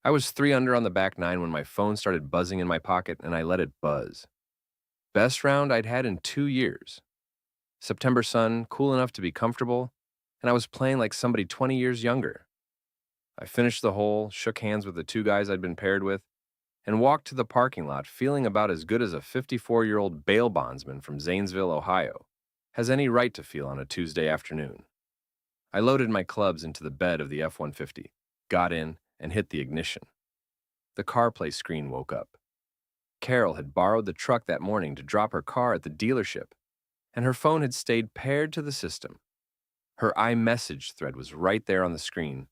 I was three under on the back nine when my phone started buzzing in my pocket and I let it buzz. Best round I'd had in 2 years. September sun, cool enough to be comfortable, and I was playing like somebody 20 years younger. I finished the hole, shook hands with the two guys I'd been paired with, and walked to the parking lot feeling about as good as a 54-year-old bail bondsman from Zanesville, Ohio, has any right to feel on a Tuesday afternoon. I loaded my clubs into the bed of the F-150, got in, and hit the ignition. The CarPlay screen woke up. Carol had borrowed the truck that morning to drop her car at the dealership, and her phone had stayed paired to the system. Her iMessage thread was right there on the screen.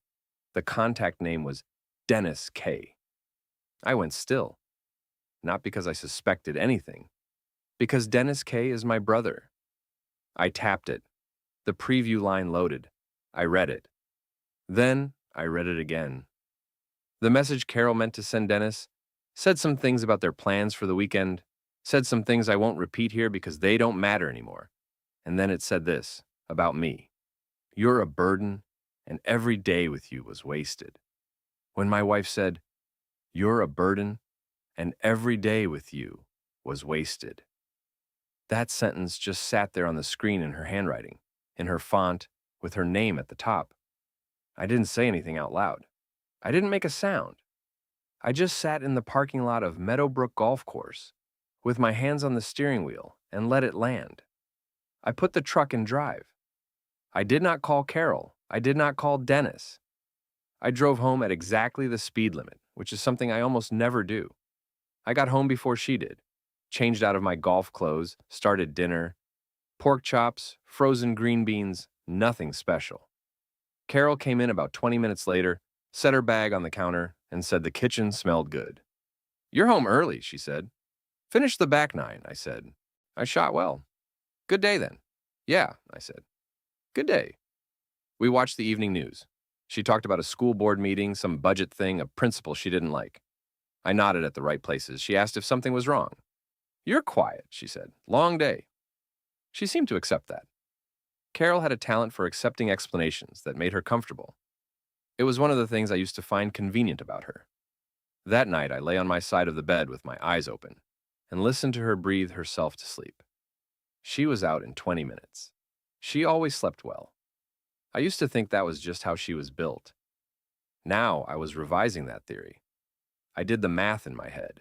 The contact name was Dennis K. I went still, not because I suspected anything, because Dennis K. is my brother. I tapped it. The preview line loaded. I read it. Then I read it again. The message Carol meant to send Dennis said some things about their plans for the weekend, said some things I won't repeat here because they don't matter anymore. And then it said this about me. You're a burden, and every day with you was wasted. When my wife said, you're a burden, and every day with you was wasted. That sentence just sat there on the screen in her handwriting, in her font, with her name at the top. I didn't say anything out loud. I didn't make a sound. I just sat in the parking lot of Meadowbrook Golf Course, with my hands on the steering wheel, and let it land. I put the truck in drive. I did not call Carol. I did not call Dennis. I drove home at exactly the speed limit, which is something I almost never do. I got home before she did, changed out of my golf clothes, started dinner. Pork chops, frozen green beans, nothing special. Carol came in about 20 minutes later, set her bag on the counter, and said the kitchen smelled good. You're home early, she said. Finish the back nine, I said. I shot well. Good day then. Yeah, I said. Good day. We watched the evening news. She talked about a school board meeting, some budget thing, a principal she didn't like. I nodded at the right places. She asked if something was wrong. You're quiet, she said. Long day. She seemed to accept that. Carol had a talent for accepting explanations that made her comfortable. It was one of the things I used to find convenient about her. That night, I lay on my side of the bed with my eyes open and listened to her breathe herself to sleep. She was out in 20 minutes. She always slept well. I used to think that was just how she was built. Now I was revising that theory. I did the math in my head.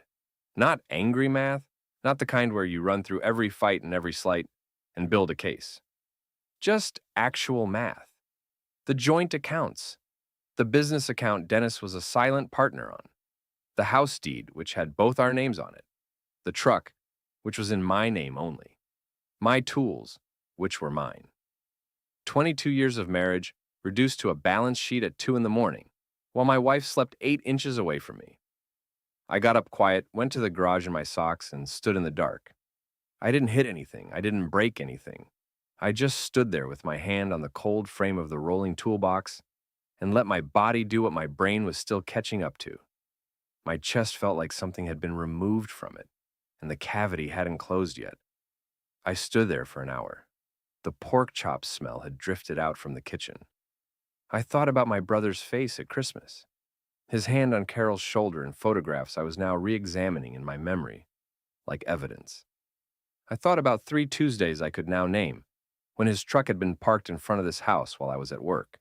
Not angry math, not the kind where you run through every fight and every slight and build a case. Just actual math. The joint accounts. The business account Dennis was a silent partner on. The house deed, which had both our names on it. The truck, which was in my name only. My tools, which were mine. 22 years of marriage reduced to a balance sheet at 2 in the morning, while my wife slept 8 inches away from me. I got up quiet, went to the garage in my socks, and stood in the dark. I didn't hit anything. I didn't break anything. I just stood there with my hand on the cold frame of the rolling toolbox and let my body do what my brain was still catching up to. My chest felt like something had been removed from it, and the cavity hadn't closed yet. I stood there for an hour. The pork chop smell had drifted out from the kitchen. I thought about my brother's face at Christmas, his hand on Carol's shoulder in photographs I was now re-examining in my memory, like evidence. I thought about 3 Tuesdays I could now name, when his truck had been parked in front of this house while I was at work.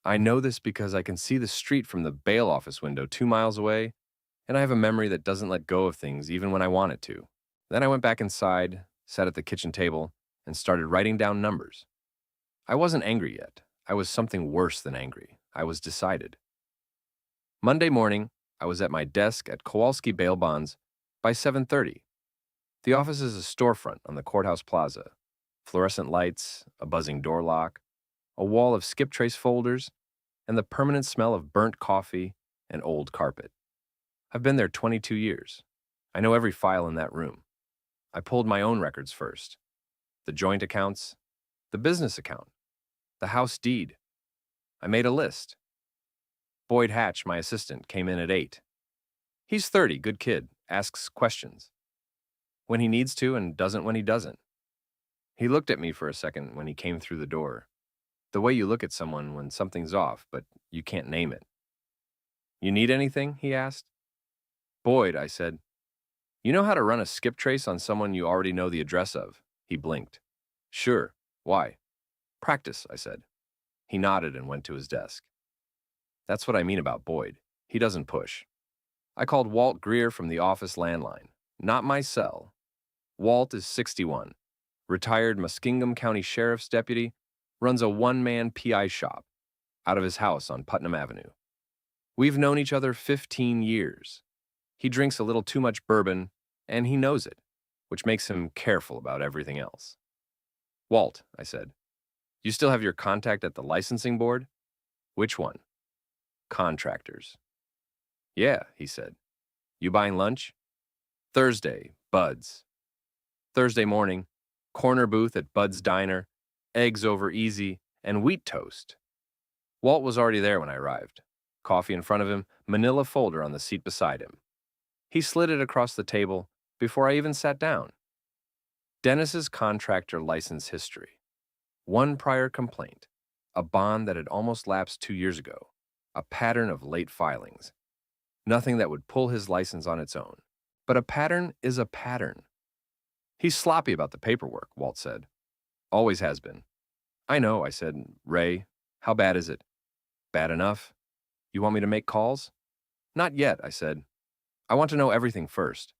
I know this because I can see the street from the bail office window 2 miles away, and I have a memory that doesn't let go of things even when I want it to. Then I went back inside, sat at the kitchen table, and started writing down numbers. I wasn't angry yet. I was something worse than angry. I was decided. Monday morning, I was at my desk at Kowalski Bail Bonds by 7:30. The office is a storefront on the courthouse plaza. Fluorescent lights, a buzzing door lock, a wall of skip trace folders, and the permanent smell of burnt coffee and old carpet. I've been there 22 years. I know every file in that room. I pulled my own records first. The joint accounts, the business account, the house deed. I made a list. Boyd Hatch, my assistant, came in at 8. He's 30, good kid, asks questions. When he needs to and doesn't when he doesn't. He looked at me for a second when he came through the door. The way you look at someone when something's off, but you can't name it. You need anything? He asked. Boyd, I said. You know how to run a skip trace on someone you already know the address of? He blinked. Sure. Why? Practice, I said. He nodded and went to his desk. That's what I mean about Boyd. He doesn't push. I called Walt Greer from the office landline. Not my cell. Walt is 61, retired Muskingum County Sheriff's deputy, runs a one-man PI shop out of his house on Putnam Avenue. We've known each other 15 years. He drinks a little too much bourbon, and he knows it, which makes him careful about everything else. Walt, I said, you still have your contact at the licensing board? Which one? Contractors. Yeah, he said. You buying lunch? Thursday, Bud's. Thursday morning, corner booth at Bud's Diner, eggs over easy, and wheat toast. Walt was already there when I arrived. Coffee in front of him, manila folder on the seat beside him. He slid it across the table before I even sat down. Dennis's contractor license history. One prior complaint, a bond that had almost lapsed 2 years ago, a pattern of late filings. Nothing that would pull his license on its own. But a pattern is a pattern. He's sloppy about the paperwork, Walt said. Always has been. I know, I said. Ray, how bad is it? Bad enough? You want me to make calls? Not yet, I said. I want to know everything first.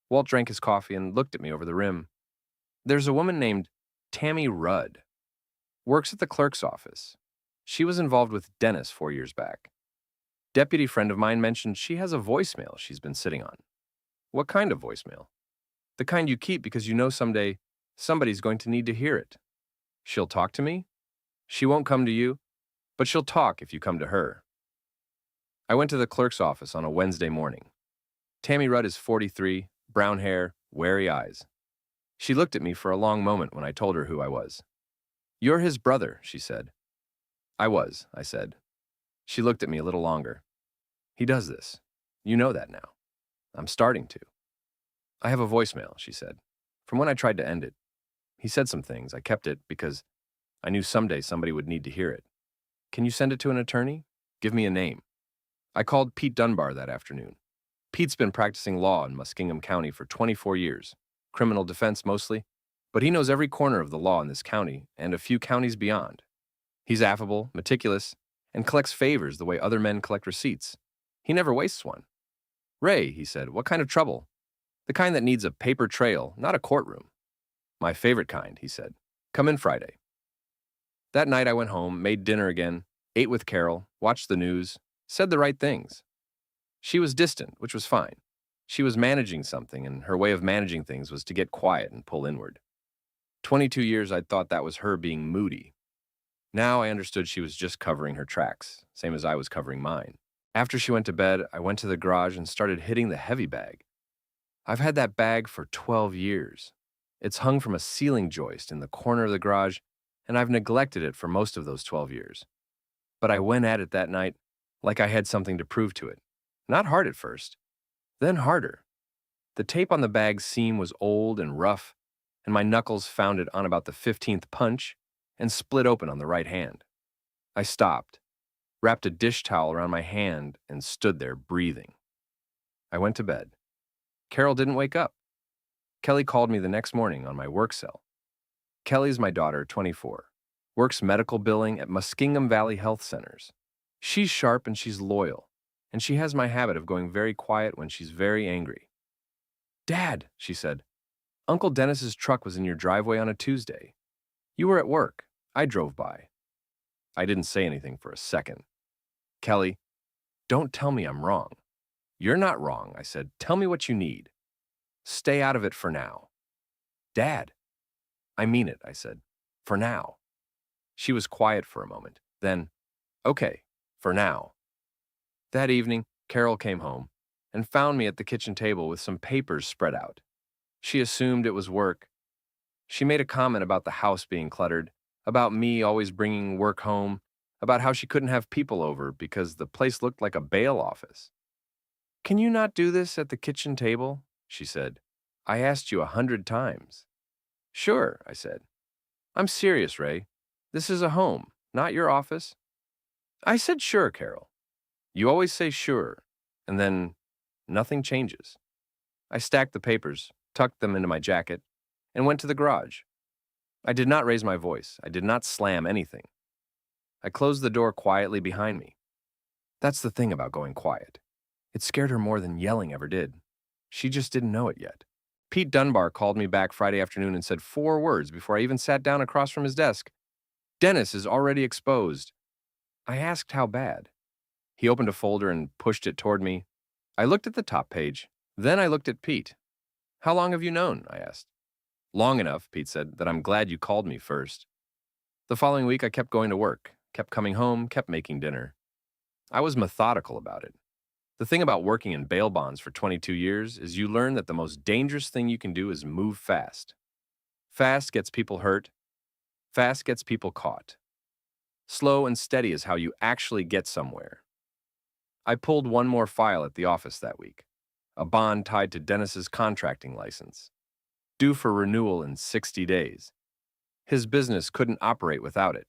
Walt drank his coffee and looked at me over the rim. There's a woman named Tammy Rudd. Works at the clerk's office. She was involved with Dennis 4 years back. Deputy friend of mine mentioned she has a voicemail she's been sitting on. What kind of voicemail? The kind you keep because you know someday somebody's going to need to hear it. She'll talk to me? She won't come to you, but she'll talk if you come to her. I went to the clerk's office on a Wednesday morning. Tammy Rudd is 43, brown hair, wary eyes. She looked at me for a long moment when I told her who I was. You're his brother, she said. I was, I said. She looked at me a little longer. He does this. You know that now. I'm starting to. I have a voicemail, she said, from when I tried to end it. He said some things. I kept it because I knew someday somebody would need to hear it. Can you send it to an attorney? Give me a name. I called Pete Dunbar that afternoon. Pete's been practicing law in Muskingum County for 24 years, criminal defense mostly, but he knows every corner of the law in this county and a few counties beyond. He's affable, meticulous, and collects favors the way other men collect receipts. He never wastes one. Ray, he said, what kind of trouble? The kind that needs a paper trail, not a courtroom. My favorite kind, he said. Come in Friday. That night I went home, made dinner again, ate with Carol, watched the news, said the right things. She was distant, which was fine. She was managing something, and her way of managing things was to get quiet and pull inward. 22 years I'd thought that was her being moody. Now I understood she was just covering her tracks, same as I was covering mine. After she went to bed, I went to the garage and started hitting the heavy bag. I've had that bag for 12 years. It's hung from a ceiling joist in the corner of the garage, and I've neglected it for most of those 12 years. But I went at it that night like I had something to prove to it. Not hard at first, then harder. The tape on the bag's seam was old and rough, and my knuckles found it on about the 15th punch and split open on the right hand. I stopped, wrapped a dish towel around my hand, and stood there breathing. I went to bed. Carol didn't wake up. Kelly called me the next morning on my work cell. Kelly's my daughter, 24, works medical billing at Muskingum Valley Health Centers. She's sharp and she's loyal, and she has my habit of going very quiet when she's very angry. Dad, she said, Uncle Dennis's truck was in your driveway on a Tuesday. You were at work. I drove by. I didn't say anything for a second. Kelly, don't tell me I'm wrong. You're not wrong, I said. Tell me what you need. Stay out of it for now. Dad, I mean it, I said. For now. She was quiet for a moment. Then, okay, for now. That evening, Carol came home and found me at the kitchen table with some papers spread out. She assumed it was work. She made a comment about the house being cluttered, about me always bringing work home, about how she couldn't have people over because the place looked like a bail office. Can you not do this at the kitchen table? She said. I asked you 100 times. Sure, I said. I'm serious, Ray. This is a home, not your office. I said sure, Carol. You always say sure, and then nothing changes. I stacked the papers, tucked them into my jacket, and went to the garage. I did not raise my voice. I did not slam anything. I closed the door quietly behind me. That's the thing about going quiet. It scared her more than yelling ever did. She just didn't know it yet. Pete Dunbar called me back Friday afternoon and said 4 words before I even sat down across from his desk. Dennis is already exposed. I asked how bad. He opened a folder and pushed it toward me. I looked at the top page. Then I looked at Pete. How long have you known? I asked. Long enough, Pete said, that I'm glad you called me first. The following week, I kept going to work, kept coming home, kept making dinner. I was methodical about it. The thing about working in bail bonds for 22 years is you learn that the most dangerous thing you can do is move fast. Fast gets people hurt. Fast gets people caught. Slow and steady is how you actually get somewhere. I pulled one more file at the office that week, a bond tied to Dennis's contracting license, due for renewal in 60 days. His business couldn't operate without it.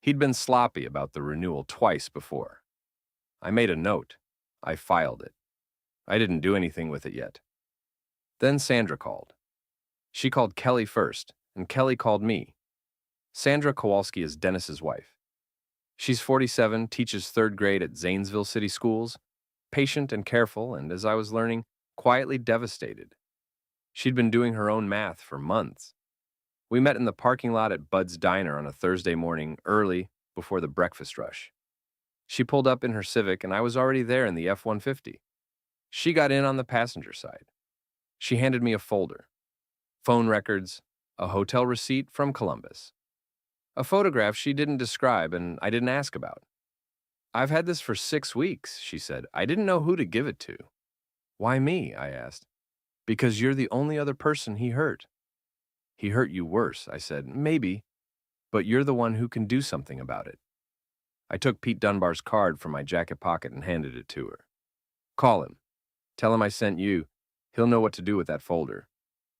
He'd been sloppy about the renewal twice before. I made a note. I filed it. I didn't do anything with it yet. Then Sandra called. She called Kelly first, and Kelly called me. Sandra Kowalski is Dennis's wife. She's 47, teaches 3rd grade at Zanesville City Schools, patient and careful, and as I was learning, quietly devastated. She'd been doing her own math for months. We met in the parking lot at Bud's Diner on a Thursday morning, early, before the breakfast rush. She pulled up in her Civic, and I was already there in the F-150. She got in on the passenger side. She handed me a folder. Phone records, a hotel receipt from Columbus. A photograph she didn't describe and I didn't ask about. I've had this for 6 weeks, she said. I didn't know who to give it to. Why me? I asked. Because you're the only other person he hurt. He hurt you worse, I said. Maybe, but you're the one who can do something about it. I took Pete Dunbar's card from my jacket pocket and handed it to her. Call him. Tell him I sent you. He'll know what to do with that folder.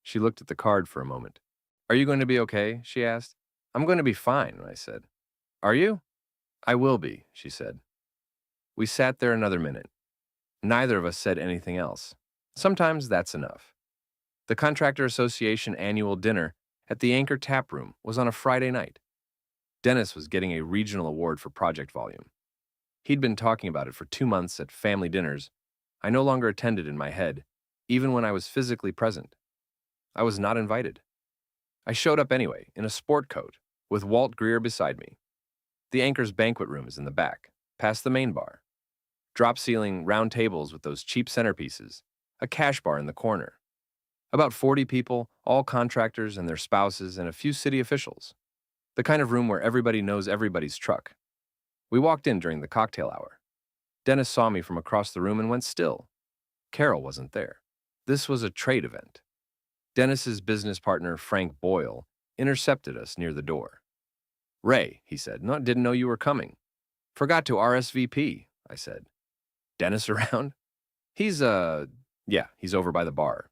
She looked at the card for a moment. Are you going to be okay? She asked. I'm going to be fine, I said. Are you? I will be, she said. We sat there another minute. Neither of us said anything else. Sometimes that's enough. The Contractor Association annual dinner at the Anchor Tap Room was on a Friday night. Dennis was getting a regional award for project volume. He'd been talking about it for 2 months at family dinners. I no longer attended in my head, even when I was physically present. I was not invited. I showed up anyway, in a sport coat, with Walt Greer beside me. The Anchor's banquet room is in the back, past the main bar. Drop-ceiling, round tables with those cheap centerpieces, a cash bar in the corner. About 40 people, all contractors and their spouses, and a few city officials. The kind of room where everybody knows everybody's truck. We walked in during the cocktail hour. Dennis saw me from across the room and went still. Carol wasn't there. This was a trade event. Dennis's business partner, Frank Boyle, intercepted us near the door. Ray, he said, didn't know you were coming. Forgot to RSVP, I said. Dennis around? He's over by the bar.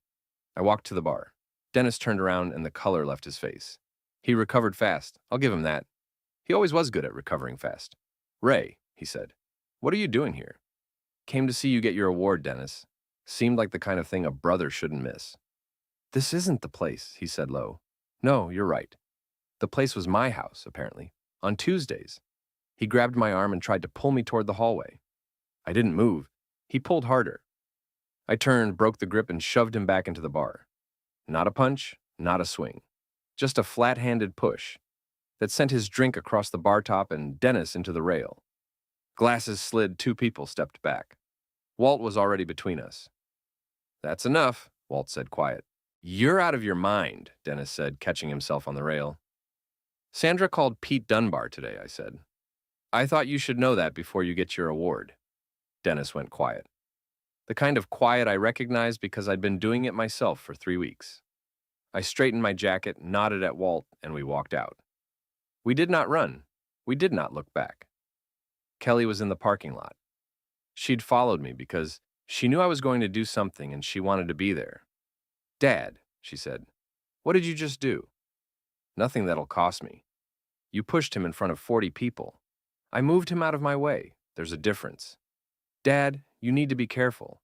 I walked to the bar. Dennis turned around and the color left his face. He recovered fast. I'll give him that. He always was good at recovering fast. Ray, he said, what are you doing here? Came to see you get your award, Dennis. Seemed like the kind of thing a brother shouldn't miss. This isn't the place, he said low. No, you're right. The place was my house, apparently, on Tuesdays. He grabbed my arm and tried to pull me toward the hallway. I didn't move. He pulled harder. I turned, broke the grip, and shoved him back into the bar. Not a punch, not a swing. Just a flat-handed push that sent his drink across the bar top and Dennis into the rail. Glasses slid, 2 people stepped back. Walt was already between us. That's enough, Walt said quiet. You're out of your mind, Dennis said, catching himself on the rail. Sandra called Pete Dunbar today, I said. I thought you should know that before you get your award. Dennis went quiet. The kind of quiet I recognized because I'd been doing it myself for 3 weeks. I straightened my jacket, nodded at Walt, and we walked out. We did not run. We did not look back. Kelly was in the parking lot. She'd followed me because she knew I was going to do something and she wanted to be there. Dad, she said, what did you just do? Nothing that'll cost me. You pushed him in front of 40 people. I moved him out of my way. There's a difference. Dad, you need to be careful.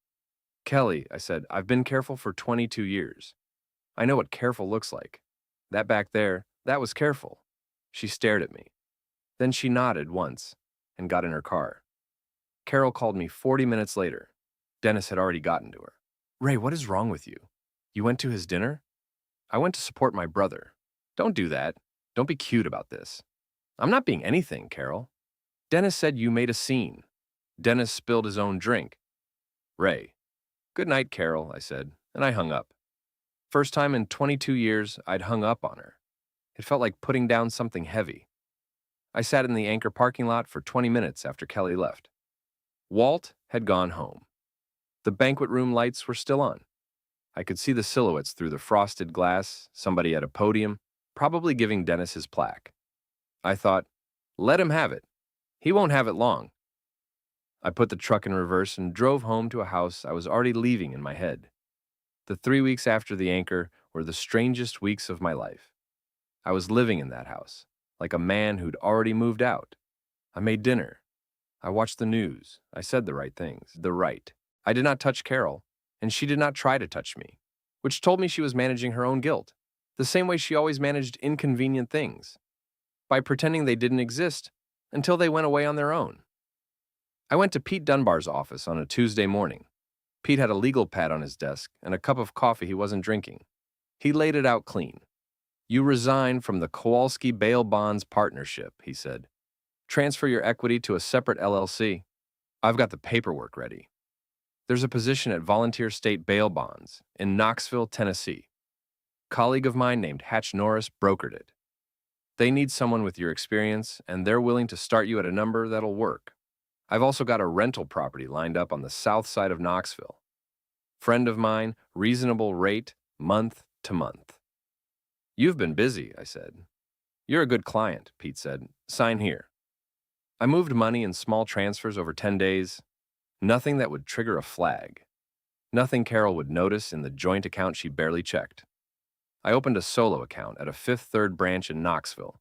Kelly, I said, I've been careful for 22 years. I know what careful looks like. That back there, that was careful. She stared at me. Then she nodded once and got in her car. Carol called me 40 minutes later. Dennis had already gotten to her. Ray, what is wrong with you? You went to his dinner? I went to support my brother. Don't do that. Don't be cute about this. I'm not being anything, Carol. Dennis said you made a scene. Dennis spilled his own drink. Ray. Good night, Carol, I said, and I hung up. First time in 22 years, I'd hung up on her. It felt like putting down something heavy. I sat in the Anchor parking lot for 20 minutes after Kelly left. Walt had gone home. The banquet room lights were still on. I could see the silhouettes through the frosted glass, somebody at a podium, probably giving Dennis his plaque. I thought, let him have it. He won't have it long. I put the truck in reverse and drove home to a house I was already leaving in my head. The 3 weeks after the Anchor were the strangest weeks of my life. I was living in that house, like a man who'd already moved out. I made dinner. I watched the news. I said the right things. I did not touch Carol, and she did not try to touch me, which told me she was managing her own guilt, the same way she always managed inconvenient things, by pretending they didn't exist until they went away on their own. I went to Pete Dunbar's office on a Tuesday morning. Pete had a legal pad on his desk and a cup of coffee he wasn't drinking. He laid it out clean. You resign from the Kowalski Bail Bonds Partnership, he said. Transfer your equity to a separate LLC. I've got the paperwork ready. There's a position at Volunteer State Bail Bonds in Knoxville, Tennessee. Colleague of mine named Hatch Norris brokered it. They need someone with your experience, and they're willing to start you at a number that'll work. I've also got a rental property lined up on the south side of Knoxville. Friend of mine, reasonable rate, month to month. You've been busy, I said. You're a good client, Pete said. Sign here. I moved money in small transfers over 10 days. Nothing that would trigger a flag. Nothing Carol would notice in the joint account she barely checked. I opened a solo account at a Fifth Third branch in Knoxville.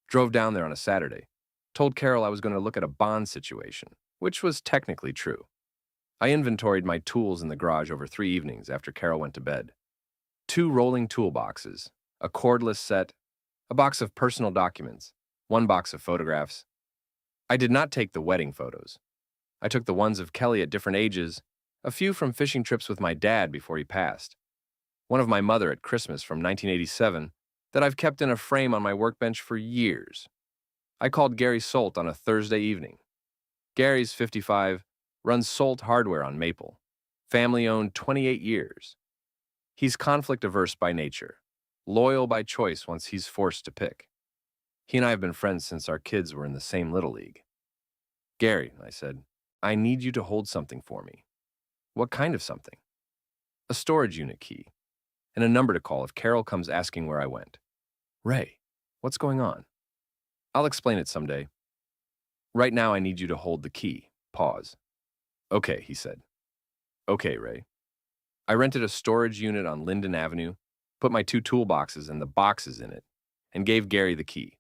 Drove down there on a Saturday. Told Carol I was going to look at a bond situation, which was technically true. I inventoried my tools in the garage over 3 evenings after Carol went to bed. 2 rolling toolboxes, a cordless set, a box of personal documents, 1 box of photographs. I did not take the wedding photos. I took the ones of Kelly at different ages, a few from fishing trips with my dad before he passed, one of my mother at Christmas from 1987 that I've kept in a frame on my workbench for years. I called Gary Solt on a Thursday evening. Gary's 55, runs Solt Hardware on Maple, family-owned 28 years. He's conflict-averse by nature, loyal by choice once he's forced to pick. He and I have been friends since our kids were in the same little league. Gary, I said, I need you to hold something for me. What kind of something? A storage unit key, and a number to call if Carol comes asking where I went. Ray, what's going on? I'll explain it someday. Right now I need you to hold the key. Pause. Okay, he said. Okay, Ray. I rented a storage unit on Linden Avenue, put my 2 toolboxes and the boxes in it, and gave Gary the key.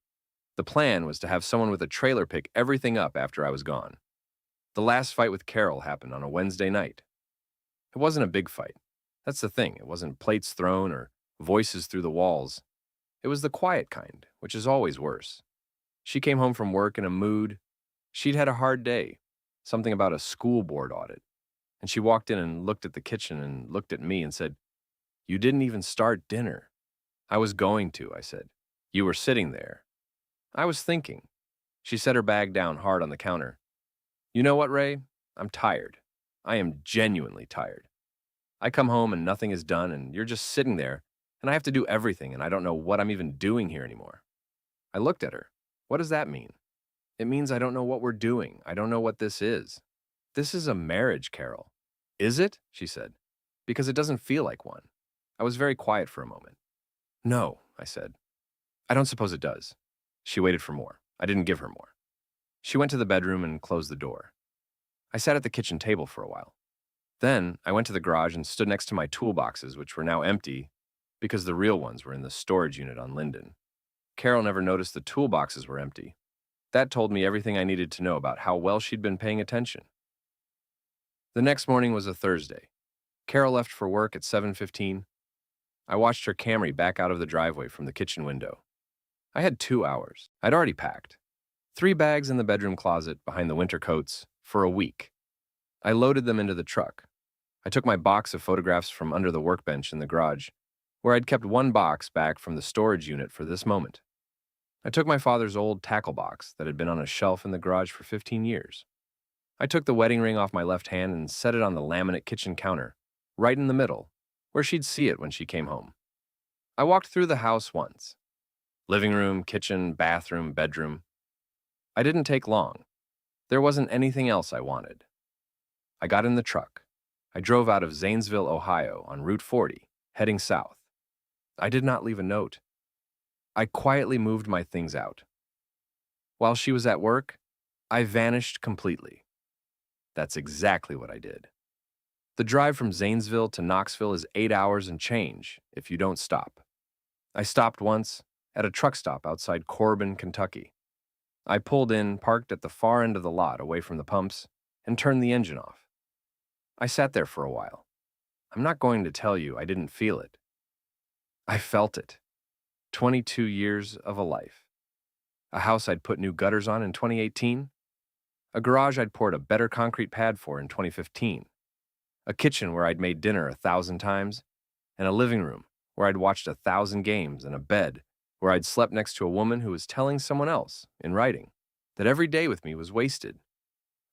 The plan was to have someone with a trailer pick everything up after I was gone. The last fight with Carol happened on a Wednesday night. It wasn't a big fight. That's the thing. It wasn't plates thrown or voices through the walls. It was the quiet kind, which is always worse. She came home from work in a mood. She'd had a hard day, something about a school board audit. And she walked in and looked at the kitchen and looked at me and said, You didn't even start dinner. I was going to, I said. You were sitting there. I was thinking. She set her bag down hard on the counter. You know what, Ray? I'm tired. I am genuinely tired. I come home and nothing is done and you're just sitting there and I have to do everything and I don't know what I'm even doing here anymore. I looked at her. What does that mean? It means I don't know what we're doing. I don't know what this is. This is a marriage, Carol. Is it? She said. Because it doesn't feel like one. I was very quiet for a moment. No, I said. I don't suppose it does. She waited for more. I didn't give her more. She went to the bedroom and closed the door. I sat at the kitchen table for a while. Then I went to the garage and stood next to my toolboxes, which were now empty because the real ones were in the storage unit on Linden. Carol never noticed the toolboxes were empty. That told me everything I needed to know about how well she'd been paying attention. The next morning was a Thursday. Carol left for work at 7:15. I watched her Camry back out of the driveway from the kitchen window. I had 2 hours. I'd already packed 3 bags in the bedroom closet behind the winter coats for a week. I loaded them into the truck. I took my box of photographs from under the workbench in the garage, where I'd kept one box back from the storage unit for this moment. I took my father's old tackle box that had been on a shelf in the garage for 15 years. I took the wedding ring off my left hand and set it on the laminate kitchen counter, right in the middle, where she'd see it when she came home. I walked through the house once. Living room, kitchen, bathroom, bedroom. I didn't take long. There wasn't anything else I wanted. I got in the truck. I drove out of Zanesville, Ohio on Route 40, heading south. I did not leave a note. I quietly moved my things out. While she was at work, I vanished completely. That's exactly what I did. The drive from Zanesville to Knoxville is 8 hours and change if you don't stop. I stopped once at a truck stop outside Corbin, Kentucky. I pulled in, parked at the far end of the lot away from the pumps, and turned the engine off. I sat there for a while. I'm not going to tell you I didn't feel it. I felt it. 22 years of a life. A house I'd put new gutters on in 2018. A garage I'd poured a better concrete pad for in 2015. A kitchen where I'd made dinner 1,000 times. And a living room where I'd watched 1,000 games, and a bed where I'd slept next to a woman who was telling someone else, in writing, that every day with me was wasted.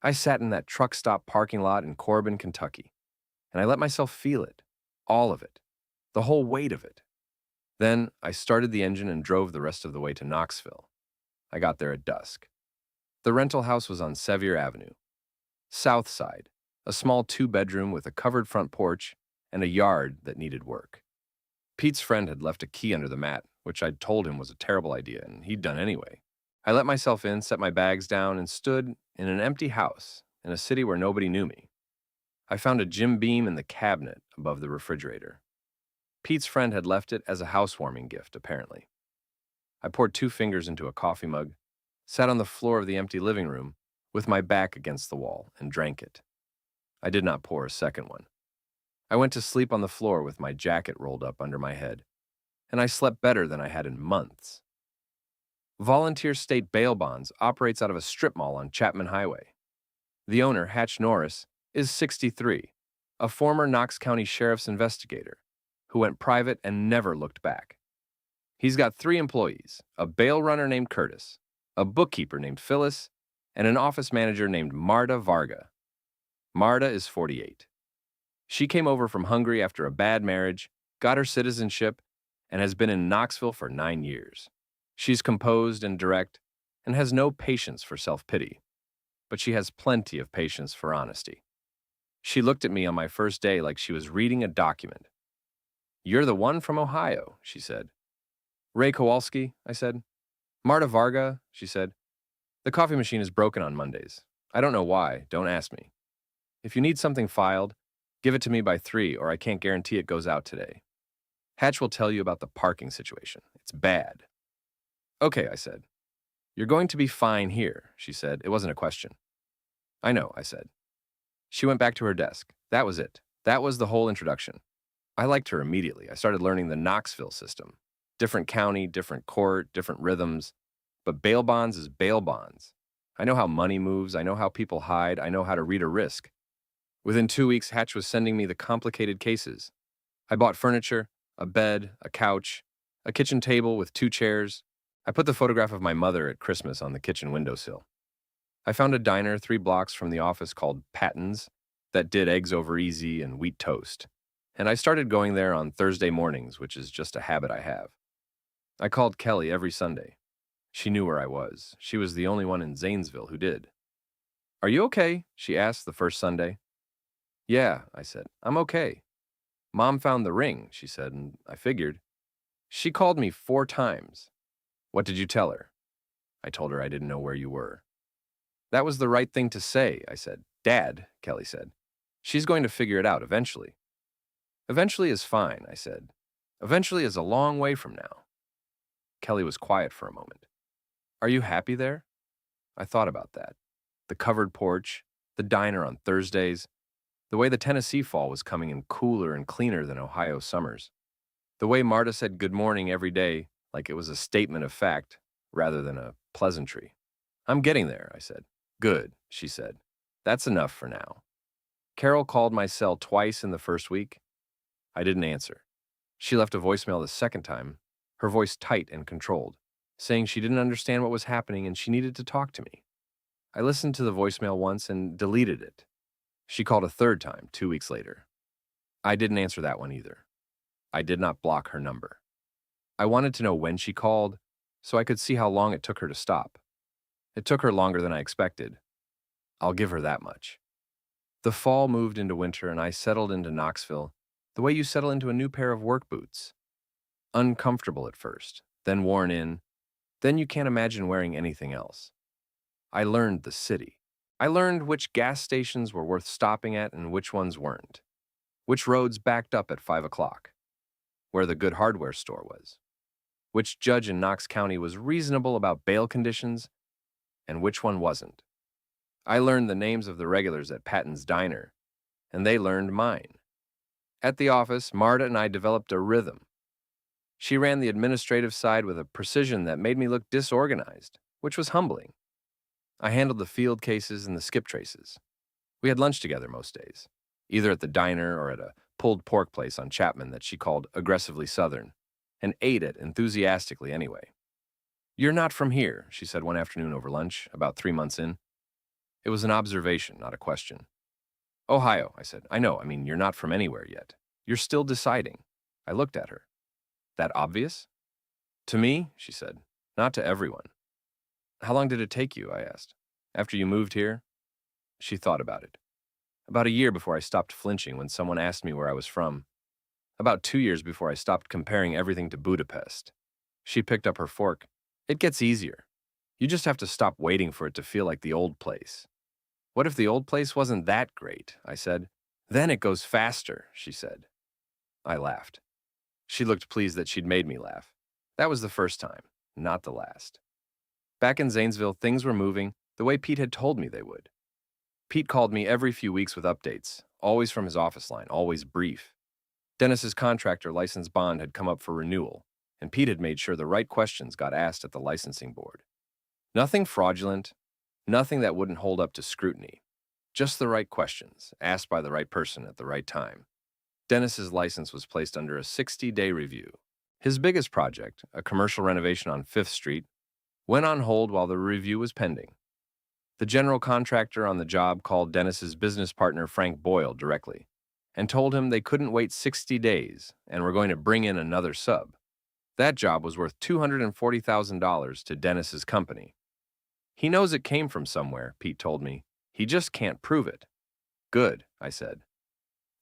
I sat in that truck stop parking lot in Corbin, Kentucky, and I let myself feel it, all of it, the whole weight of it. Then I started the engine and drove the rest of the way to Knoxville. I got there at dusk. The rental house was on Sevier Avenue, south side, a small 2-bedroom with a covered front porch and a yard that needed work. Pete's friend had left a key under the mat, which I'd told him was a terrible idea, and he'd done anyway. I let myself in, set my bags down, and stood in an empty house in a city where nobody knew me. I found a Jim Beam in the cabinet above the refrigerator. Pete's friend had left it as a housewarming gift, apparently. I poured 2 fingers into a coffee mug, sat on the floor of the empty living room with my back against the wall, and drank it. I did not pour a second one. I went to sleep on the floor with my jacket rolled up under my head, and I slept better than I had in months. Volunteer State Bail Bonds operates out of a strip mall on Chapman Highway. The owner, Hatch Norris, is 63, a former Knox County Sheriff's investigator who went private and never looked back. He's got 3 employees, a bail runner named Curtis, a bookkeeper named Phyllis, and an office manager named Marta Varga. Marta is 48. She came over from Hungary after a bad marriage, got her citizenship, and has been in Knoxville for 9 years. She's composed and direct and has no patience for self-pity, but she has plenty of patience for honesty. She looked at me on my first day like she was reading a document. "You're the one from Ohio," she said. "Ray Kowalski," I said. "Marta Varga," she said. "The coffee machine is broken on Mondays. I don't know why, don't ask me. If you need something filed, give it to me by 3 or I can't guarantee it goes out today. Hatch will tell you about the parking situation. It's bad." "Okay," I said. "You're going to be fine here," she said. It wasn't a question. "I know," I said. She went back to her desk. That was it. That was the whole introduction. I liked her immediately. I started learning the Knoxville system. Different county, different court, different rhythms. But bail bonds is bail bonds. I know how money moves. I know how people hide. I know how to read a risk. Within 2 weeks, Hatch was sending me the complicated cases. I bought furniture, a bed, a couch, a kitchen table with 2 chairs. I put the photograph of my mother at Christmas on the kitchen windowsill. I found a diner 3 blocks from the office called Patton's that did eggs over easy and wheat toast. And I started going there on Thursday mornings, which is just a habit I have. I called Kelly every Sunday. She knew where I was. She was the only one in Zanesville who did. "Are you okay?" she asked the first Sunday. "Yeah," I said. "I'm okay. Mom found the ring," she said, and I figured. She called me 4 times. "What did you tell her?" I told her I didn't know where you were. "That was the right thing to say," I said. "Dad," Kelly said. "She's going to figure it out eventually." "Eventually is fine," I said. "Eventually is a long way from now." Kelly was quiet for a moment. "Are you happy there?" I thought about that. The covered porch, the diner on Thursdays. The way the Tennessee fall was coming in cooler and cleaner than Ohio summers. The way Marta said good morning every day like it was a statement of fact rather than a pleasantry. I'm getting there, I said. Good, she said. That's enough for now. Carol called my cell twice in the first week. I didn't answer. She left a voicemail the second time, her voice tight and controlled, saying she didn't understand what was happening and she needed to talk to me. I listened to the voicemail once and deleted it. She called a third time 2 weeks later. I didn't answer that one either. I did not block her number. I wanted to know when she called so I could see how long it took her to stop. It took her longer than I expected. I'll give her that much. The fall moved into winter and I settled into Knoxville the way you settle into a new pair of work boots. Uncomfortable at first, then worn in, then you can't imagine wearing anything else. I learned the city. I learned which gas stations were worth stopping at and which ones weren't, which roads backed up at 5 o'clock, where the good hardware store was, which judge in Knox County was reasonable about bail conditions, and which one wasn't. I learned the names of the regulars at Patton's Diner, and they learned mine. At the office, Marta and I developed a rhythm. She ran the administrative side with a precision that made me look disorganized, which was humbling. I handled the field cases and the skip traces. We had lunch together most days, either at the diner or at a pulled pork place on Chapman that she called aggressively Southern, and ate it enthusiastically anyway. You're not from here, she said one afternoon over lunch, about 3 months in. It was an observation, not a question. Ohio, I said. I know, you're not from anywhere yet. You're still deciding. I looked at her. That obvious? To me, she said, not to everyone. How long did it take you, I asked. After you moved here? She thought about it. About a year before I stopped flinching when someone asked me where I was from. About 2 years before I stopped comparing everything to Budapest. She picked up her fork. It gets easier. You just have to stop waiting for it to feel like the old place. What if the old place wasn't that great? I said. Then it goes faster, she said. I laughed. She looked pleased that she'd made me laugh. That was the first time, not the last. Back in Zanesville, things were moving the way Pete had told me they would. Pete called me every few weeks with updates, always from his office line, always brief. Dennis's contractor license bond had come up for renewal, and Pete had made sure the right questions got asked at the licensing board. Nothing fraudulent, nothing that wouldn't hold up to scrutiny. Just the right questions, asked by the right person at the right time. Dennis's license was placed under a 60-day review. His biggest project, a commercial renovation on 5th Street, went on hold while the review was pending. The general contractor on the job called Dennis's business partner Frank Boyle directly and told him they couldn't wait 60 days and were going to bring in another sub. That job was worth $240,000 to Dennis's company. He knows it came from somewhere, Pete told me. He just can't prove it. Good, I said.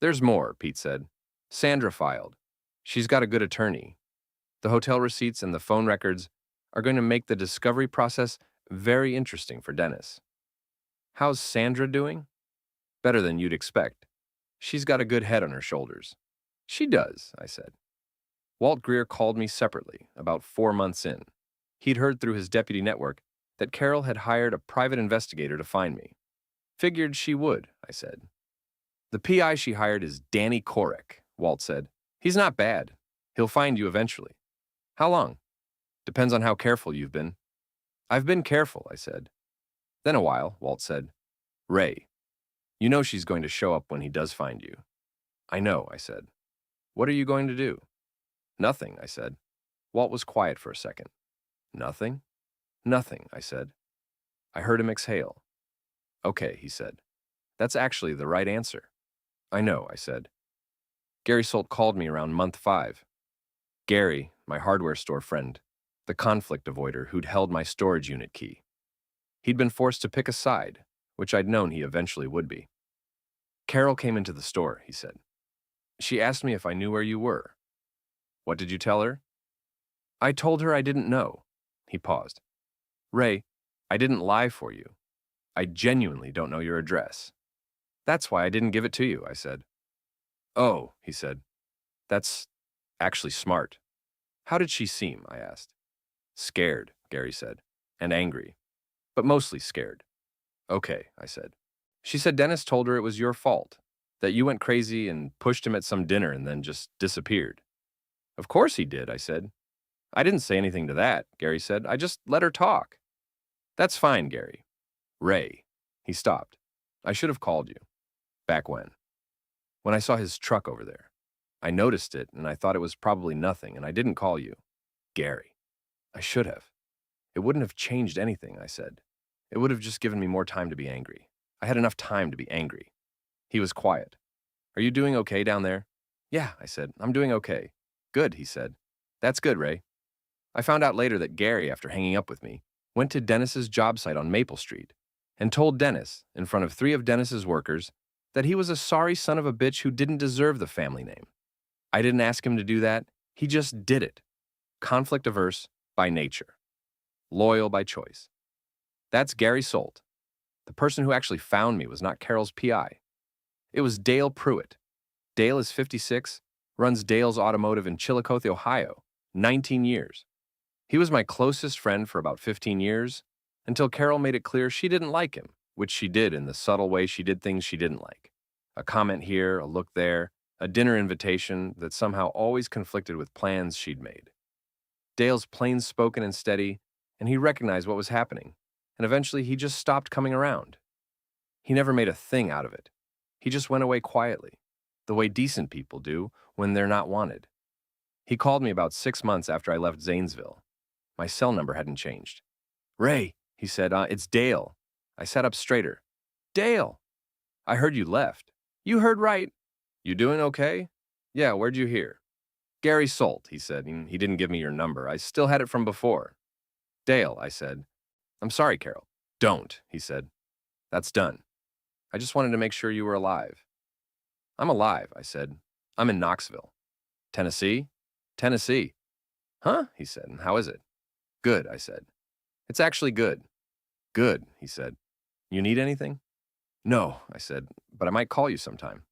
There's more, Pete said. Sandra filed. She's got a good attorney. The hotel receipts and the phone records are going to make the discovery process very interesting for Dennis. How's Sandra doing? Better than you'd expect. She's got a good head on her shoulders. She does, I said. Walt Greer called me separately about 4 months in. He'd heard through his deputy network that Carol had hired a private investigator to find me. Figured she would, I said. The PI she hired is Danny Korek, Walt said. He's not bad. He'll find you eventually. How long? Depends on how careful you've been. I've been careful, I said. Then a while, Walt said. Ray, you know she's going to show up when he does find you. I know, I said. What are you going to do? Nothing, I said. Walt was quiet for a second. Nothing? Nothing, I said. I heard him exhale. Okay, he said. That's actually the right answer. I know, I said. Gary Solt called me around month 5. Gary, my hardware store friend, the conflict avoider who'd held my storage unit key. He'd been forced to pick a side, which I'd known he eventually would be. Carol came into the store, he said. She asked me if I knew where you were. What did you tell her? I told her I didn't know. He paused. Ray, I didn't lie for you. I genuinely don't know your address. That's why I didn't give it to you, I said. Oh, he said. That's actually smart. How did she seem, I asked. Scared, Gary said, and angry, but mostly scared. Okay, I said. She said Dennis told her it was your fault. That you went crazy and pushed him at some dinner and then just disappeared. Of course he did, I said. I didn't say anything to that, Gary said. I just let her talk. That's fine, Gary. Ray. He stopped. I should have called you. Back when? When I saw his truck over there. I noticed it and I thought it was probably nothing and I didn't call you. Gary. I should have. It wouldn't have changed anything, I said. It would have just given me more time to be angry. I had enough time to be angry. He was quiet. Are you doing okay down there? Yeah, I said. I'm doing okay. Good, he said. That's good, Ray. I found out later that Gary, after hanging up with me, went to Dennis's job site on Maple Street and told Dennis, in front of 3 of Dennis's workers, that he was a sorry son of a bitch who didn't deserve the family name. I didn't ask him to do that. He just did it. Conflict averse by nature. Loyal by choice. That's Gary Solt. The person who actually found me was not Carol's PI. It was Dale Pruitt. Dale is 56, runs Dale's Automotive in Chillicothe, Ohio, 19 years. He was my closest friend for about 15 years, until Carol made it clear she didn't like him, which she did in the subtle way she did things she didn't like. A comment here, a look there, a dinner invitation that somehow always conflicted with plans she'd made. Dale's plain-spoken and steady, and he recognized what was happening, and eventually he just stopped coming around. He never made a thing out of it. He just went away quietly, the way decent people do when they're not wanted. He called me about 6 months after I left Zanesville. My cell number hadn't changed. Ray, he said, it's Dale. I sat up straighter. Dale! I heard you left. You heard right. You doing okay? Yeah, where'd you hear? Gary Solt, he said. He didn't give me your number. I still had it from before. Dale, I said. I'm sorry, Carol. Don't, he said. That's done. I just wanted to make sure you were alive. I'm alive, I said. I'm in Knoxville. Tennessee? Tennessee. Huh? He said. And how is it? Good, I said. It's actually good. Good, he said. You need anything? No, I said, but I might call you sometime.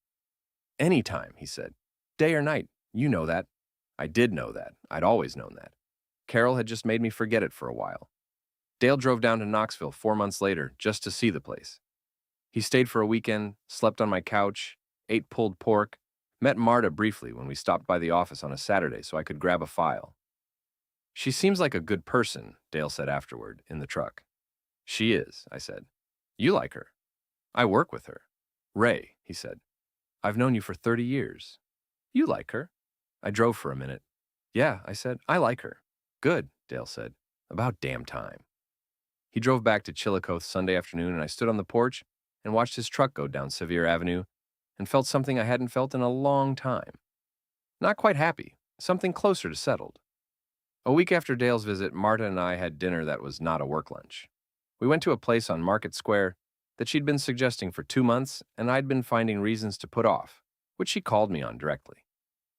Anytime, he said. Day or night, you know that. I did know that. I'd always known that. Carol had just made me forget it for a while. Dale drove down to Knoxville 4 months later just to see the place. He stayed for a weekend, slept on my couch, ate pulled pork, met Marta briefly when we stopped by the office on a Saturday so I could grab a file. She seems like a good person, Dale said afterward, in the truck. She is, I said. You like her. I work with her. Ray, he said. I've known you for 30 years. You like her. I drove for a minute. Yeah, I said, I like her. Good, Dale said. About damn time. He drove back to Chillicothe Sunday afternoon and I stood on the porch and watched his truck go down Sevier Avenue and felt something I hadn't felt in a long time. Not quite happy, something closer to settled. A week after Dale's visit, Marta and I had dinner that was not a work lunch. We went to a place on Market Square that she'd been suggesting for 2 months and I'd been finding reasons to put off, which she called me on directly.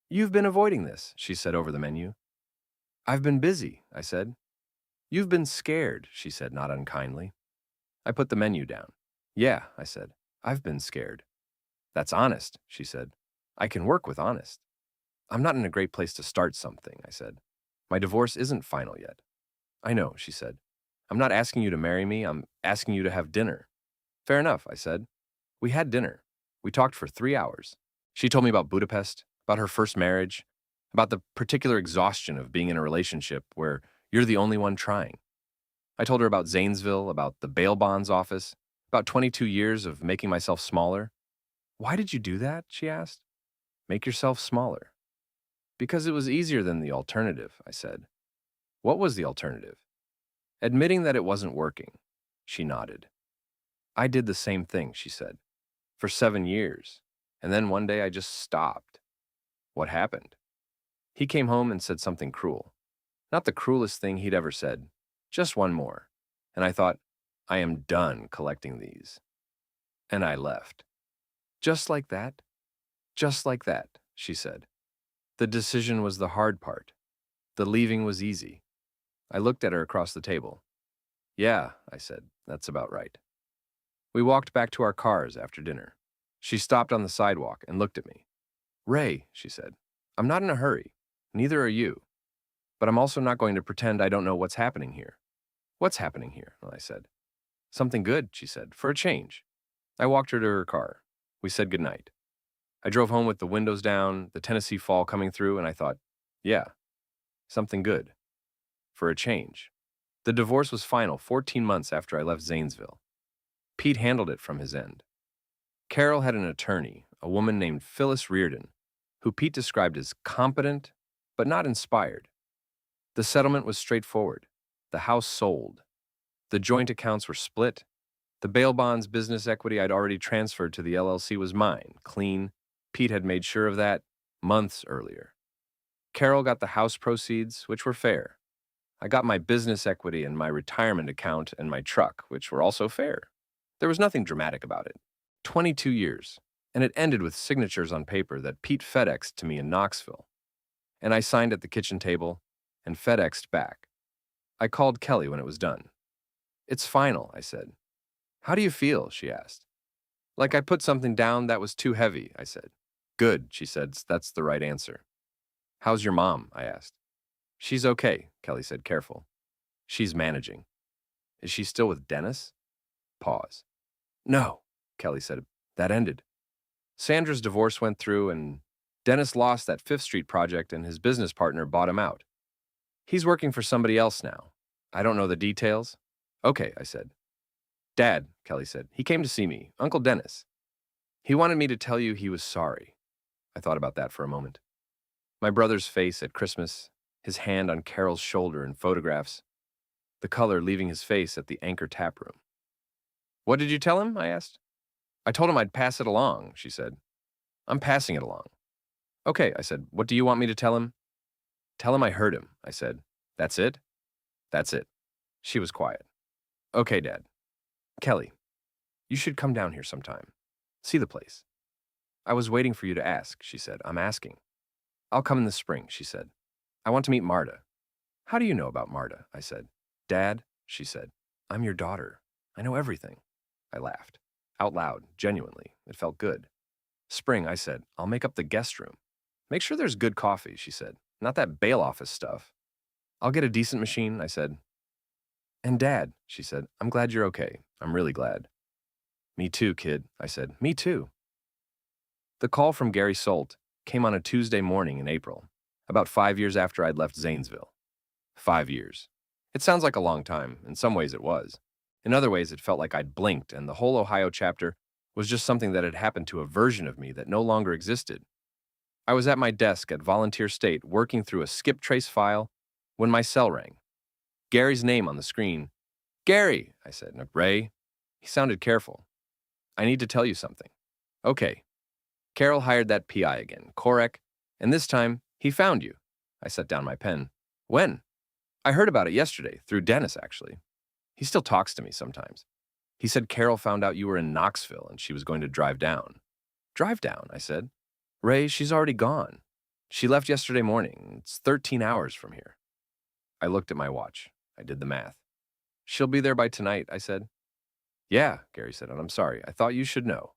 You've been avoiding this, she said over the menu. I've been busy, I said. You've been scared, she said not unkindly. I put the menu down. Yeah, I said. I've been scared. That's honest, she said. I can work with honest. I'm not in a great place to start something, I said. My divorce isn't final yet. I know, she said. I'm not asking you to marry me, I'm asking you to have dinner. Fair enough, I said. We had dinner. We talked for 3 hours. She told me about Budapest, about her first marriage, about the particular exhaustion of being in a relationship where you're the only one trying. I told her about Zanesville, about the bail bonds office, about 22 years of making myself smaller. Why did you do that? She asked. Make yourself smaller. Because it was easier than the alternative, I said. What was the alternative? Admitting that it wasn't working. She nodded. I did the same thing, she said, for 7 years, and then one day I just stopped. What happened? He came home and said something cruel. Not the cruelest thing he'd ever said, just one more. And I thought, I am done collecting these. And I left. Just like that? Just like that, she said. The decision was the hard part. The leaving was easy. I looked at her across the table. Yeah, I said, that's about right. We walked back to our cars after dinner. She stopped on the sidewalk and looked at me. Ray, she said, I'm not in a hurry. Neither are you. But I'm also not going to pretend I don't know what's happening here. What's happening here? I said. Something good, she said, for a change. I walked her to her car. We said goodnight. I drove home with the windows down, the Tennessee fall coming through, and I thought, yeah, something good. For a change. The divorce was final 14 months after I left Zanesville. Pete handled it from his end. Carol had an attorney, a woman named Phyllis Reardon, who Pete described as competent, but not inspired. The settlement was straightforward. The house sold. The joint accounts were split. The bail bonds business equity I'd already transferred to the LLC was mine, clean. Pete had made sure of that months earlier. Carol got the house proceeds, which were fair. I got my business equity and my retirement account and my truck, which were also fair. There was nothing dramatic about it. 22 years, and it ended with signatures on paper that Pete FedExed to me in Knoxville. And I signed at the kitchen table and FedExed back. I called Kelly when it was done. It's final, I said. How do you feel? She asked. Like I put something down that was too heavy, I said. Good, she said. That's the right answer. How's your mom? I asked. She's okay, Kelly said, careful. She's managing. Is she still with Dennis? Pause. No, Kelly said. That ended. Sandra's divorce went through and Dennis lost that Fifth Street project and his business partner bought him out. He's working for somebody else now. I don't know the details. Okay, I said. Dad, Kelly said. He came to see me, Uncle Dennis. He wanted me to tell you he was sorry. I thought about that for a moment. My brother's face at Christmas, his hand on Carol's shoulder in photographs, the color leaving his face at the Anchor tap room. What did you tell him? I asked. I told him I'd pass it along, she said. I'm passing it along. Okay, I said. What do you want me to tell him? Tell him I heard him, I said. That's it? That's it. She was quiet. Okay, Dad. Kelly, you should come down here sometime. See the place. I was waiting for you to ask, she said. I'm asking. I'll come in the spring, she said. I want to meet Marta. How do you know about Marta? I said. Dad, she said. I'm your daughter. I know everything. I laughed. Out loud, genuinely. It felt good. Spring, I said. I'll make up the guest room. Make sure there's good coffee, she said. Not that bail office stuff. I'll get a decent machine, I said. And Dad, she said. I'm glad you're okay. I'm really glad. Me too, kid, I said. Me too. The call from Gary Solt came on a Tuesday morning in April, about 5 years after I'd left Zanesville. 5 years. It sounds like a long time. In some ways it was. In other ways it felt like I'd blinked and the whole Ohio chapter was just something that had happened to a version of me that no longer existed. I was at my desk at Volunteer State working through a skip trace file when my cell rang. Gary's name on the screen. Gary, I said. Ray? He sounded careful. I need to tell you something. Okay. Carol hired that PI again, Korek, and this time he found you. I set down my pen. When? I heard about it yesterday, through Dennis, actually. He still talks to me sometimes. He said Carol found out you were in Knoxville and she was going to drive down. Drive down, I said. Ray, she's already gone. She left yesterday morning. It's 13 hours from here. I looked at my watch. I did the math. She'll be there by tonight, I said. Yeah, Gary said, and I'm sorry. I thought you should know.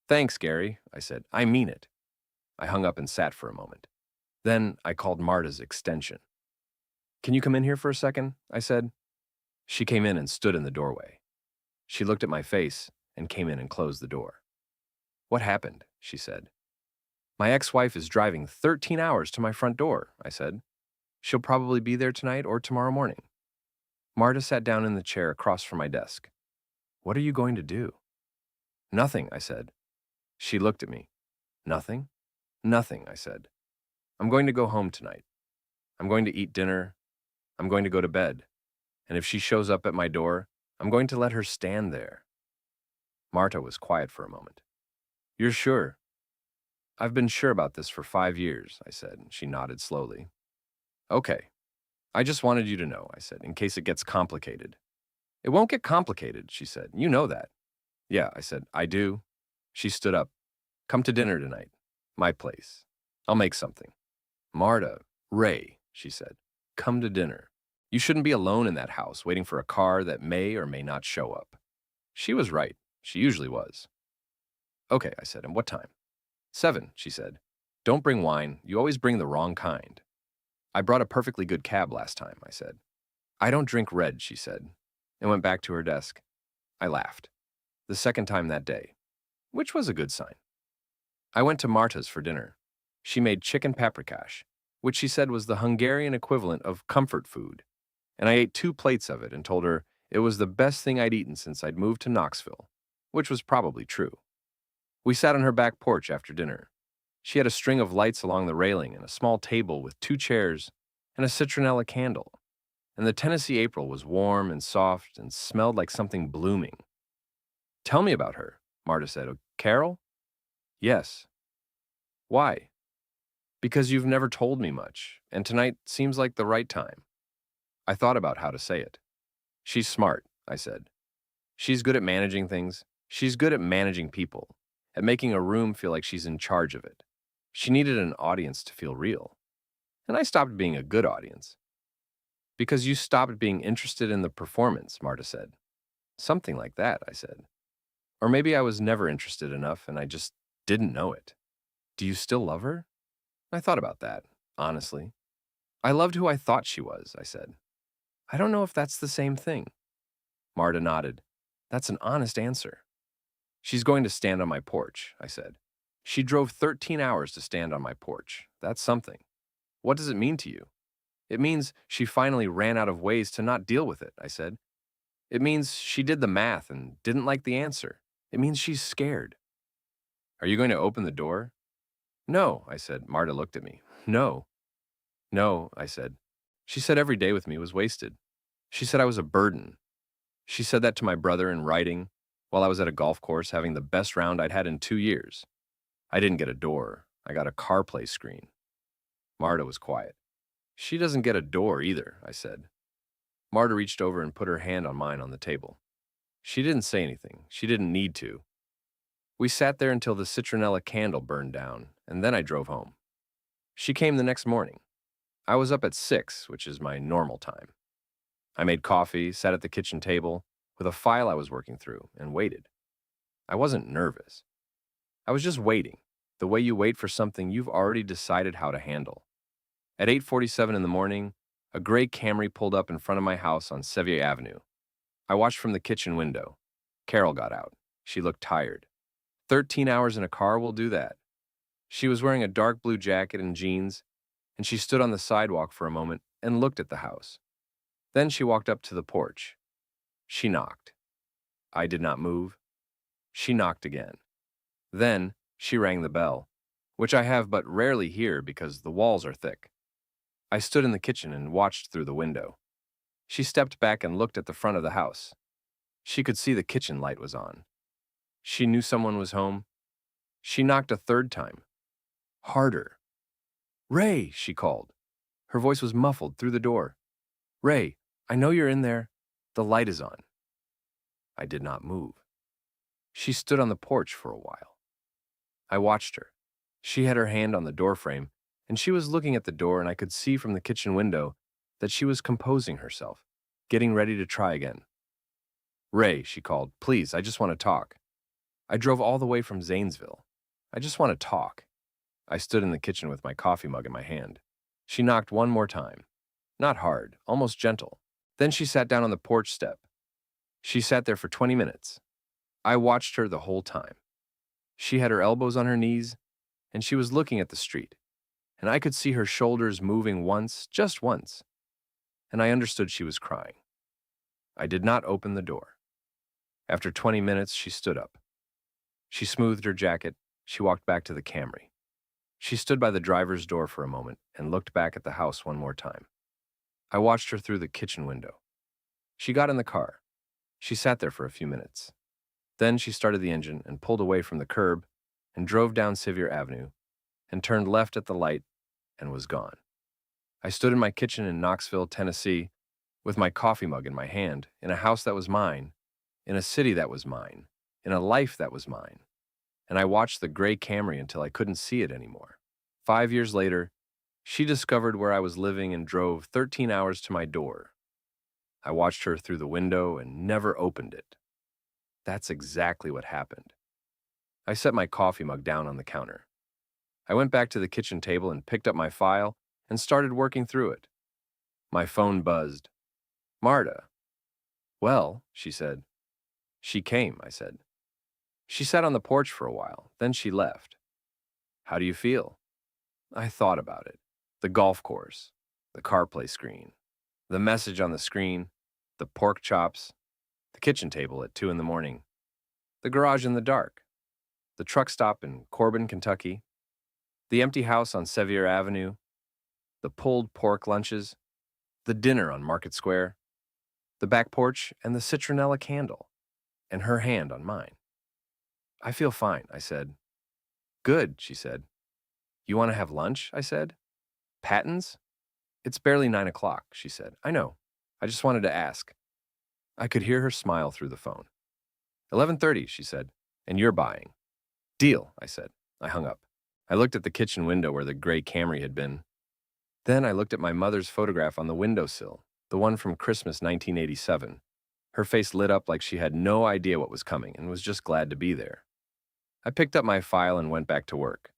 Thanks, Gary, I said. I mean it. I hung up and sat for a moment. Then I called Marta's extension. Can you come in here for a second? I said. She came in and stood in the doorway. She looked at my face and came in and closed the door. What happened? She said. My ex-wife is driving 13 hours to my front door, I said. She'll probably be there tonight or tomorrow morning. Marta sat down in the chair across from my desk. What are you going to do? Nothing, I said. She looked at me. Nothing? Nothing, I said. I'm going to go home tonight. I'm going to eat dinner. I'm going to go to bed. And if she shows up at my door, I'm going to let her stand there. Marta was quiet for a moment. You're sure? I've been sure about this for 5 years, I said. She nodded slowly. Okay. I just wanted you to know, I said, in case it gets complicated. It won't get complicated, she said. You know that. Yeah, I said. I do. She stood up. Come to dinner tonight. My place. I'll make something. Marta, Ray, she said. Come to dinner. You shouldn't be alone in that house waiting for a car that may or may not show up. She was right. She usually was. Okay, I said. And what time? 7, she said. Don't bring wine. You always bring the wrong kind. I brought a perfectly good cab last time, I said. I don't drink red, she said, and went back to her desk. I laughed. The second time that day, which was a good sign. I went to Marta's for dinner. She made chicken paprikash, which she said was the Hungarian equivalent of comfort food, and I ate 2 plates of it and told her it was the best thing I'd eaten since I'd moved to Knoxville, which was probably true. We sat on her back porch after dinner. She had a string of lights along the railing and a small table with 2 chairs and a citronella candle, and the Tennessee April was warm and soft and smelled like something blooming. Tell me about her, Marta said. "Oh, Carol?" Yes. Why? Because you've never told me much, and tonight seems like the right time. I thought about how to say it. She's smart, I said. She's good at managing things. She's good at managing people, at making a room feel like she's in charge of it. She needed an audience to feel real. And I stopped being a good audience. Because you stopped being interested in the performance, Marta said. Something like that, I said. Or maybe I was never interested enough and I just didn't know it. Do you still love her? I thought about that, honestly. I loved who I thought she was, I said. I don't know if that's the same thing. Marta nodded. That's an honest answer. She's going to stand on my porch, I said. She drove 13 hours to stand on my porch. That's something. What does it mean to you? It means she finally ran out of ways to not deal with it, I said. It means she did the math and didn't like the answer. It means she's scared. Are you going to open the door? No, I said. Marta looked at me. No. No, I said. She said every day with me was wasted. She said I was a burden. She said that to my brother in writing while I was at a golf course having the best round I'd had in 2 years. I didn't get a door. I got a CarPlay screen. Marta was quiet. She doesn't get a door either, I said. Marta reached over and put her hand on mine on the table. She didn't say anything. She didn't need to. We sat there until the citronella candle burned down, and then I drove home. She came the next morning. I was up at 6, which is my normal time. I made coffee, sat at the kitchen table with a file I was working through, and waited. I wasn't nervous. I was just waiting, the way you wait for something you've already decided how to handle. At 8:47 in the morning, a gray Camry pulled up in front of my house on Sevier Avenue. I watched from the kitchen window. Carol got out. She looked tired. 13 hours in a car will do that. She was wearing a dark blue jacket and jeans, and she stood on the sidewalk for a moment and looked at the house. Then she walked up to the porch. She knocked. I did not move. She knocked again. Then she rang the bell, which I have but rarely hear because the walls are thick. I stood in the kitchen and watched through the window. She stepped back and looked at the front of the house. She could see the kitchen light was on. She knew someone was home. She knocked a third time. Harder. Ray, she called. Her voice was muffled through the door. Ray, I know you're in there. The light is on. I did not move. She stood on the porch for a while. I watched her. She had her hand on the doorframe, and she was looking at the door, and I could see from the kitchen window that she was composing herself, getting ready to try again. Ray, she called, please, I just want to talk. I drove all the way from Zanesville. I just want to talk. I stood in the kitchen with my coffee mug in my hand. She knocked one more time. Not hard, almost gentle. Then she sat down on the porch step. She sat there for 20 minutes. I watched her the whole time. She had her elbows on her knees, and she was looking at the street, and I could see her shoulders moving once, just once, and I understood she was crying. I did not open the door. After 20 minutes, she stood up. She smoothed her jacket. She walked back to the Camry. She stood by the driver's door for a moment and looked back at the house one more time. I watched her through the kitchen window. She got in the car. She sat there for a few minutes. Then she started the engine and pulled away from the curb and drove down Sevier Avenue and turned left at the light and was gone. I stood in my kitchen in Knoxville, Tennessee, with my coffee mug in my hand, in a house that was mine, in a city that was mine, in a life that was mine. And I watched the gray Camry until I couldn't see it anymore. 5 years later, she discovered where I was living and drove 13 hours to my door. I watched her through the window and never opened it. That's exactly what happened. I set my coffee mug down on the counter. I went back to the kitchen table and picked up my file and started working through it. My phone buzzed. Marta. Well, she said. She came, I said. She sat on the porch for a while, then she left. How do you feel? I thought about it. The golf course, the CarPlay screen, the message on the screen, the pork chops, the kitchen table at 2 in the morning, the garage in the dark, the truck stop in Corbin, Kentucky, the empty house on Sevier Avenue, the pulled pork lunches, the dinner on Market Square, the back porch, and the citronella candle, and her hand on mine. I feel fine, I said. Good, she said. You want to have lunch? I said. Patton's? It's barely 9 o'clock, she said. I know. I just wanted to ask. I could hear her smile through the phone. 11:30, she said. And you're buying. Deal, I said. I hung up. I looked at the kitchen window where the gray Camry had been. Then I looked at my mother's photograph on the windowsill, the one from Christmas 1987. Her face lit up like she had no idea what was coming and was just glad to be there. I picked up my file and went back to work.